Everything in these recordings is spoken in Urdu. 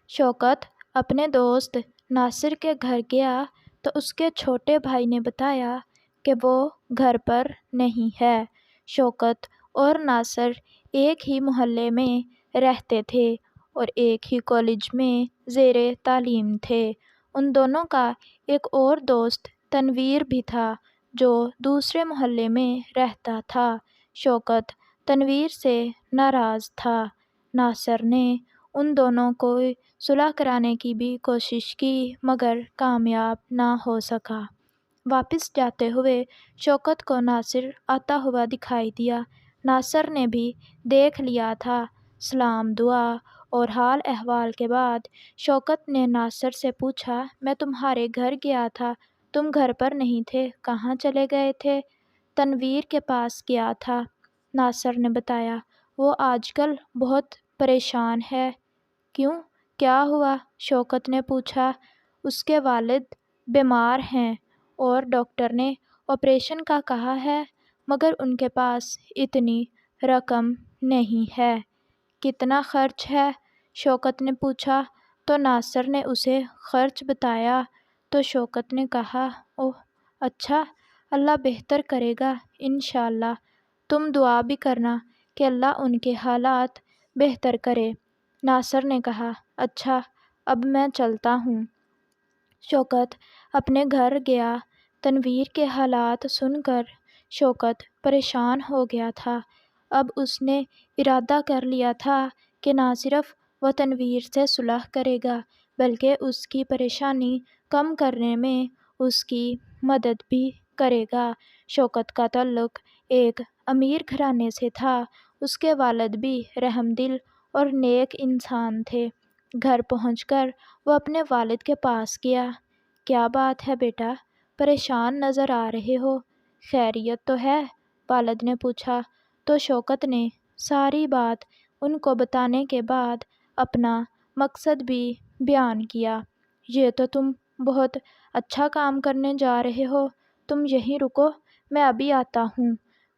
شوکت اپنے دوست ناصر کے گھر گیا تو اس کے چھوٹے بھائی نے بتایا کہ وہ گھر پر نہیں ہے۔ شوکت اور ناصر ایک ہی محلے میں رہتے تھے اور ایک ہی کالج میں زیر تعلیم تھے۔ ان دونوں کا ایک اور دوست تنویر بھی تھا جو دوسرے محلے میں رہتا تھا۔ شوکت تنویر سے ناراض تھا۔ ناصر نے ان دونوں کو صلح کرانے کی بھی کوشش کی مگر کامیاب نہ ہو سکا۔ واپس جاتے ہوئے شوکت کو ناصر آتا ہوا دکھائی دیا۔ ناصر نے بھی دیکھ لیا تھا۔ سلام دعا اور حال احوال کے بعد شوکت نے ناصر سے پوچھا، میں تمہارے گھر گیا تھا، تم گھر پر نہیں تھے، کہاں چلے گئے تھے؟ تنویر کے پاس گیا تھا، ناصر نے بتایا۔ وہ آج کل بہت پریشان ہے۔ کیوں، کیا ہوا؟ شوکت نے پوچھا۔ اس کے والد بیمار ہیں اور ڈاکٹر نے آپریشن کا کہا ہے مگر ان کے پاس اتنی رقم نہیں ہے۔ کتنا خرچ ہے؟ شوکت نے پوچھا تو ناصر نے اسے خرچ بتایا تو شوکت نے کہا، اوہ اچھا، اللہ بہتر کرے گا انشاءاللہ۔ تم دعا بھی کرنا کہ اللہ ان کے حالات بہتر کرے۔ ناصر نے کہا، اچھا اب میں چلتا ہوں۔ شوکت اپنے گھر گیا۔ تنویر کے حالات سن کر شوکت پریشان ہو گیا تھا۔ اب اس نے ارادہ کر لیا تھا کہ نہ صرف وہ تنویر سے صلح کرے گا بلکہ اس کی پریشانی کم کرنے میں اس کی مدد بھی کرے گا۔ شوکت کا تعلق ایک امیر گھرانے سے تھا۔ اس کے والد بھی رحم دل اور نیک انسان تھے۔ گھر پہنچ کر وہ اپنے والد کے پاس گیا۔ کیا بات ہے بیٹا، پریشان نظر آ رہے ہو؟ خیریت تو ہے؟ والد نے پوچھا تو شوکت نے ساری بات ان کو بتانے کے بعد اپنا مقصد بھی بیان کیا۔ یہ تو تم بہت اچھا کام کرنے جا رہے ہو، تم یہیں رکو، میں ابھی آتا ہوں۔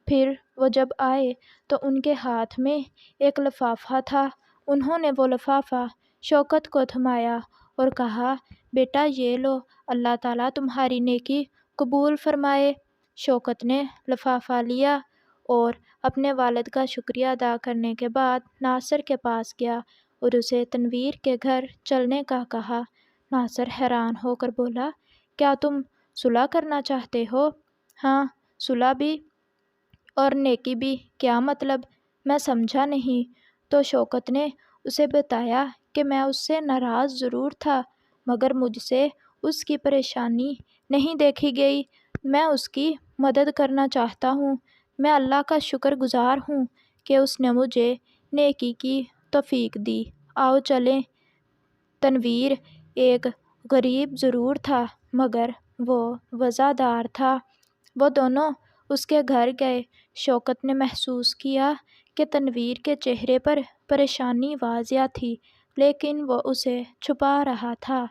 پھر وہ جب آئے تو ان کے ہاتھ میں ایک لفافہ تھا۔ انہوں نے وہ لفافہ شوکت کو تھمایا اور کہا، بیٹا یہ لو، اللہ تعالیٰ تمہاری نیکی قبول فرمائے۔ شوکت نے لفافہ لیا اور اپنے والد کا شکریہ ادا کرنے کے بعد ناصر کے پاس گیا اور اسے تنویر کے گھر چلنے کا کہا۔ ناصر حیران ہو کر بولا، کیا تم صلح کرنا چاہتے ہو؟ ہاں، صلح بھی اور نیکی بھی، کیا مطلب؟ میں سمجھا نہیں۔ تو شوکت نے اسے بتایا کہ میں اس سے ناراض ضرور تھا مگر مجھ سے اس کی پریشانی نہیں دیکھی گئی، میں اس کی مدد کرنا چاہتا ہوں۔ میں اللہ کا شکر گزار ہوں کہ اس نے مجھے نیکی کی توفیق دی۔ آؤ چلیں۔ تنویر ایک غریب ضرور تھا مگر وہ وفادار تھا۔ وہ دونوں اس کے گھر گئے۔ شوکت نے محسوس کیا کہ تنویر کے چہرے پر پریشانی واضح تھی لیکن وہ اسے چھپا رہا تھا۔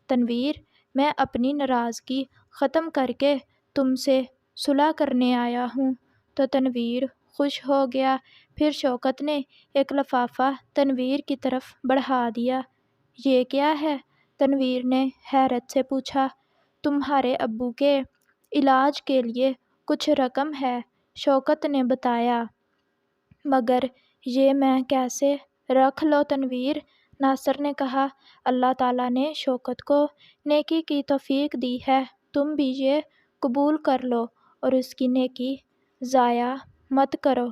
تنویر، میں اپنی ناراضگی ختم کر کے تم سے صلح کرنے آیا ہوں۔ تو تنویر خوش ہو گیا۔ پھر شوکت نے ایک لفافہ تنویر کی طرف بڑھا دیا۔ یہ کیا ہے؟ تنویر نے حیرت سے پوچھا۔ تمہارے ابو کے علاج کے لیے کچھ رقم ہے، شوکت نے بتایا۔ مگر یہ میں کیسے رکھ لوں تنویر؟ ناصر نے کہا، اللہ تعالیٰ نے شوکت کو نیکی کی توفیق دی ہے، تم بھی یہ قبول کر لو اور اس کی نیکی ضائع مت کرو۔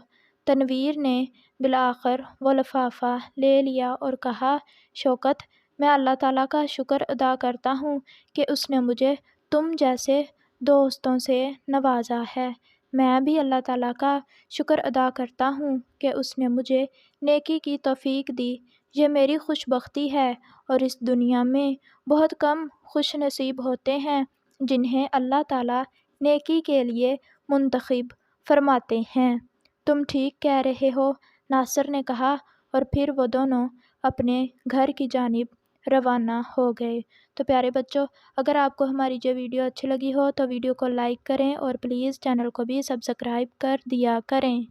تنویر نے بالآخر وہ لفافہ لے لیا اور کہا، شوکت، میں اللہ تعالیٰ کا شکر ادا کرتا ہوں کہ اس نے مجھے تم جیسے دوستوں سے نوازا ہے۔ میں بھی اللہ تعالیٰ کا شکر ادا کرتا ہوں کہ اس نے مجھے نیکی کی توفیق دی۔ یہ میری خوش بختی ہے اور اس دنیا میں بہت کم خوش نصیب ہوتے ہیں جنہیں اللہ تعالیٰ نیکی کے لیے منتخب فرماتے ہیں۔ تم ٹھیک کہہ رہے ہو، ناصر نے کہا اور پھر وہ دونوں اپنے گھر کی جانب روانہ ہو گئے۔ تو پیارے بچوں، اگر آپ کو ہماری یہ ویڈیو اچھی لگی ہو تو ویڈیو کو لائک کریں اور پلیز چینل کو بھی سبسکرائب کر دیا کریں۔